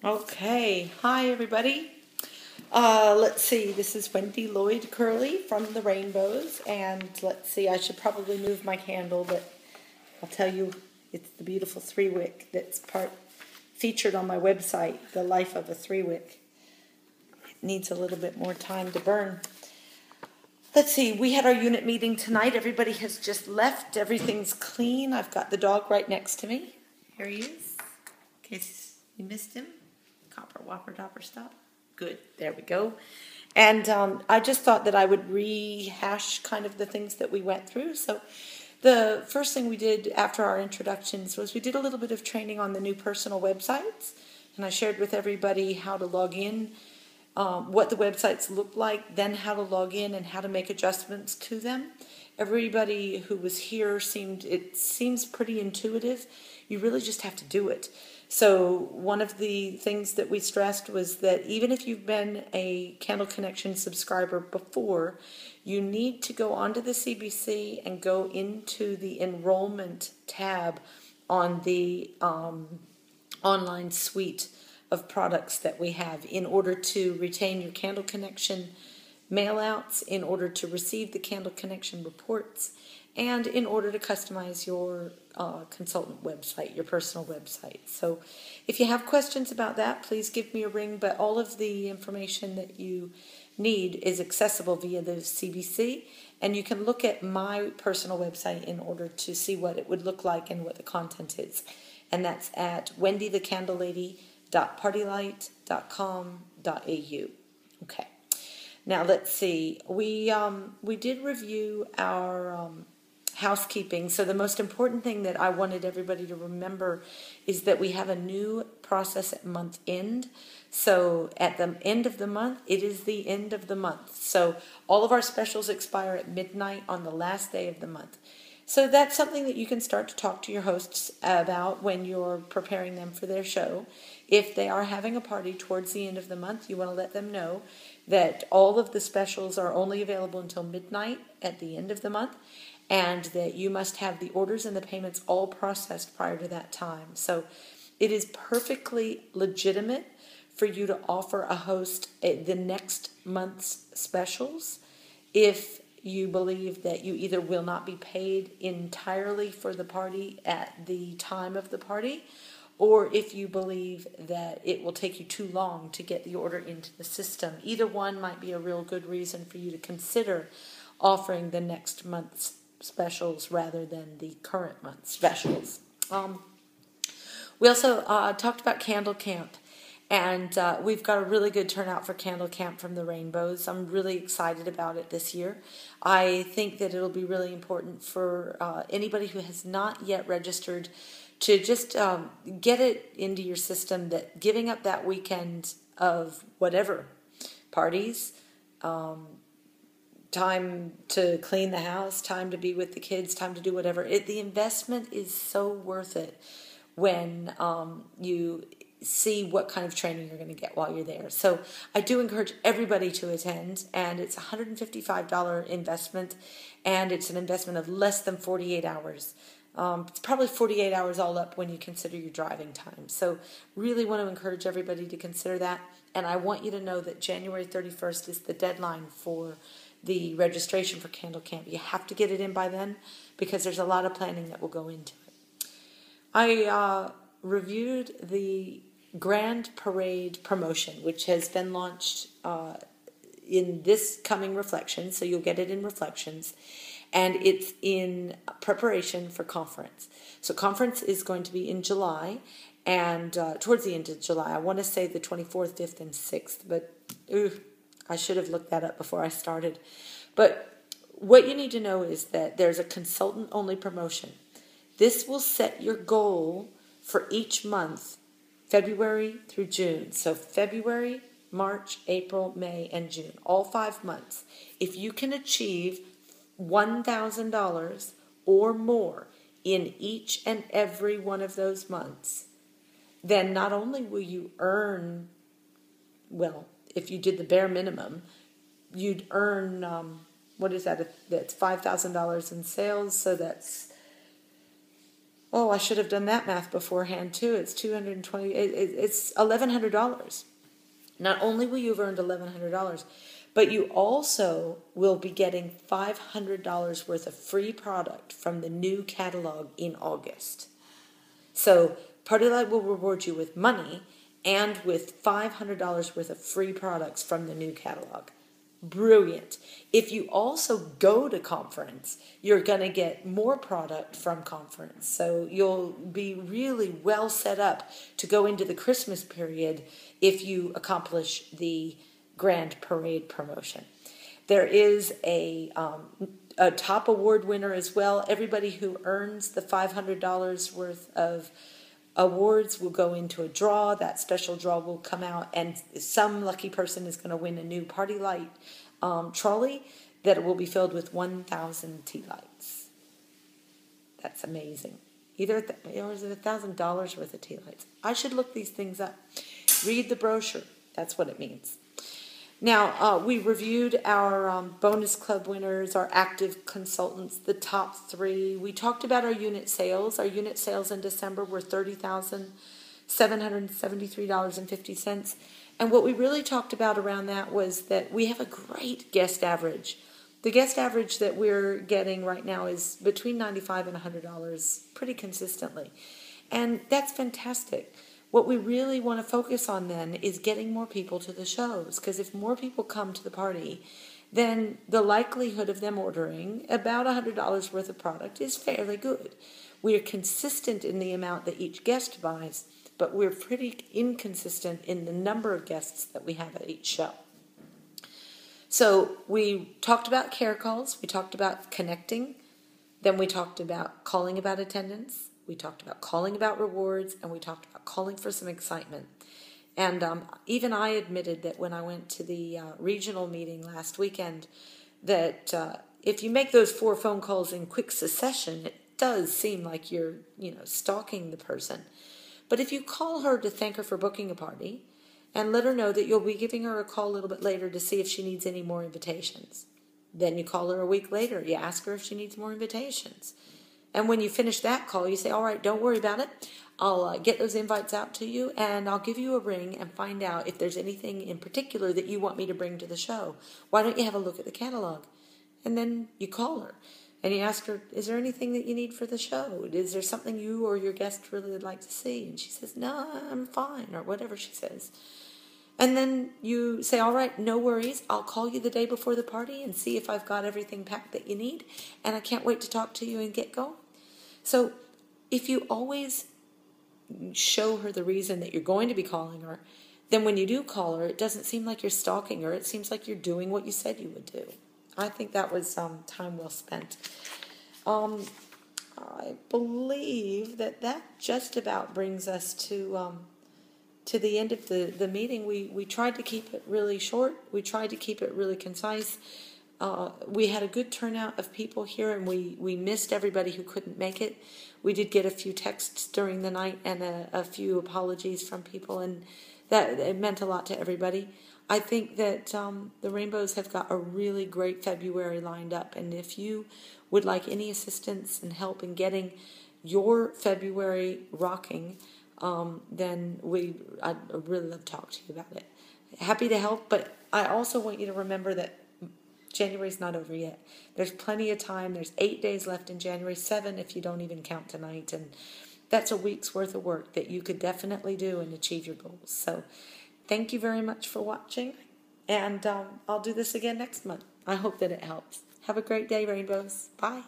Okay, hi everybody. Let's see, this is Wendy Lloyd Curley from the Rainbows, and let's see, I should probably move my candle, but I'll tell you, it's the beautiful 3-wick that's featured on my website, The Life of a 3-wick. It needs a little bit more time to burn. Let's see, we had our unit meeting tonight. Everybody has just left. Everything's clean. I've got the dog right next to me. Here he is, in case you missed him. Copper, whopper, dopper, stop. Good, there we go. And I just thought that I would rehash kind of the things that we went through. So the first thing we did after our introductions was we did a little bit of training on the new personal websites. And I shared with everybody how to log in, what the websites look like, then how to log in and how to make adjustments to them. Everybody who was here it seems pretty intuitive. You really just have to do it. So one of the things that we stressed was that even if you've been a Candle Connection subscriber before, you need to go onto the CBC and go into the enrollment tab on the online suite of products that we have in order to retain your Candle Connection mailouts, in order to receive the Candle Connection reports, and in order to customize your consultant website, your personal website. So if you have questions about that, please give me a ring, but all of the information that you need is accessible via the CBC, and you can look at my personal website in order to see what it would look like and what the content is. And that's at wendythecandlelady.partylight.com.au. Okay. Now let's see. We did review our housekeeping. So the most important thing that I wanted everybody to remember is that we have a new process at month end. So at the end of the month, it is the end of the month. So all of our specials expire at midnight on the last day of the month. So that's something that you can start to talk to your hosts about when you're preparing them for their show. If they are having a party towards the end of the month, you want to let them know that all of the specials are only available until midnight at the end of the month, and that you must have the orders and the payments all processed prior to that time. So it is perfectly legitimate for you to offer a host the next month's specials if you believe that you either will not be paid entirely for the party at the time of the party, or if you believe that it will take you too long to get the order into the system. Either one might be a real good reason for you to consider offering the next month's specials rather than the current month's specials. We also talked about Candle Camp, and we've got a really good turnout for Candle Camp from the Rainbows. I'm really excited about it this year. I think that it'll be really important for anybody who has not yet registered to just get it into your system that giving up that weekend of whatever, parties, time to clean the house, time to be with the kids, time to do whatever. The investment is so worth it when you see what kind of training you're going to get while you're there. So I do encourage everybody to attend, and it's a $155 investment, and it's an investment of less than 48 hours. It's probably 48 hours all up when you consider your driving time. So really want to encourage everybody to consider that. And I want you to know that January 31st is the deadline for the registration for Candle Camp. You have to get it in by then because there's a lot of planning that will go into it. I reviewed the Grand Parade promotion, which has been launched in this coming reflection, so you'll get it in reflections. And it's in preparation for conference. So conference is going to be in July, and towards the end of July. I want to say the 24th, 5th, and 6th, but I should have looked that up before I started. But what you need to know is that there's a consultant-only promotion. This will set your goal for each month, February through June. So February, March, April, May, and June, all 5 months. If you can achieve $1,000 or more in each and every one of those months, then not only will you earn, well, if you did the bare minimum, you'd earn, what is that? That's $5,000 in sales, so that's Oh, I should have done that math beforehand too. It's $220. It's $1,100. Not only will you have earned $1,100, but you also will be getting $500 worth of free product from the new catalog in August. So Party Light will reward you with money and with $500 worth of free products from the new catalog. Brilliant. If you also go to conference, you're going to get more product from conference. So you'll be really well set up to go into the Christmas period if you accomplish the Grand Parade promotion. There is a top award winner as well. Everybody who earns the $500 worth of awards will go into a draw. That special draw will come out, and some lucky person is going to win a new Party Light trolley that will be filled with 1,000 tea lights. That's amazing. Or is it $1,000 worth of tea lights? I should look these things up. Read the brochure. That's what it means. Now, we reviewed our bonus club winners, our active consultants, the top 3. We talked about our unit sales. Our unit sales in December were $30,773.50. And what we really talked about around that was that we have a great guest average. The guest average that we're getting right now is between $95 and $100 pretty consistently. And that's fantastic. What we really want to focus on then is getting more people to the shows, because if more people come to the party, then the likelihood of them ordering about $100 worth of product is fairly good. We are consistent in the amount that each guest buys, but we're pretty inconsistent in the number of guests that we have at each show. So we talked about care calls, we talked about connecting, then we talked about calling about attendance, we talked about calling about rewards, and we talked about calling for some excitement. And even I admitted that when I went to the regional meeting last weekend, that if you make those 4 phone calls in quick succession, it does seem like you're, stalking the person. But if you call her to thank her for booking a party and let her know that you'll be giving her a call a little bit later to see if she needs any more invitations. Then you call her a week later. You ask her if she needs more invitations. And when you finish that call, you say, all right, don't worry about it. I'll get those invites out to you, and I'll give you a ring and find out if there's anything in particular that you want me to bring to the show. Why don't you have a look at the catalog? And then you call her, and you ask her, is there anything that you need for the show? Is there something you or your guest really would like to see? And she says, no, I'm fine, or whatever she says. And then you say, all right, no worries. I'll call you the day before the party and see if I've got everything packed that you need, and I can't wait to talk to you and get going. So if you always show her the reason that you're going to be calling her, then when you do call her, it doesn't seem like you're stalking her. It seems like you're doing what you said you would do. I think that was time well spent. I believe that just about brings us to the end of the meeting. We tried to keep it really short. We tried to keep it really concise. We had a good turnout of people here, and we missed everybody who couldn't make it. We did get a few texts during the night and a few apologies from people, and that it meant a lot to everybody. I think that the Rainbows have got a really great February lined up, and if you would like any assistance and help in getting your February rocking, then I'd really love to talk to you about it. Happy to help, but I also want you to remember that January's not over yet. There's plenty of time. There's 8 days left in January, 7 if you don't even count tonight, and that's a week's worth of work that you could definitely do and achieve your goals. So thank you very much for watching, and I'll do this again next month. I hope that it helps. Have a great day, Rainbows. Bye.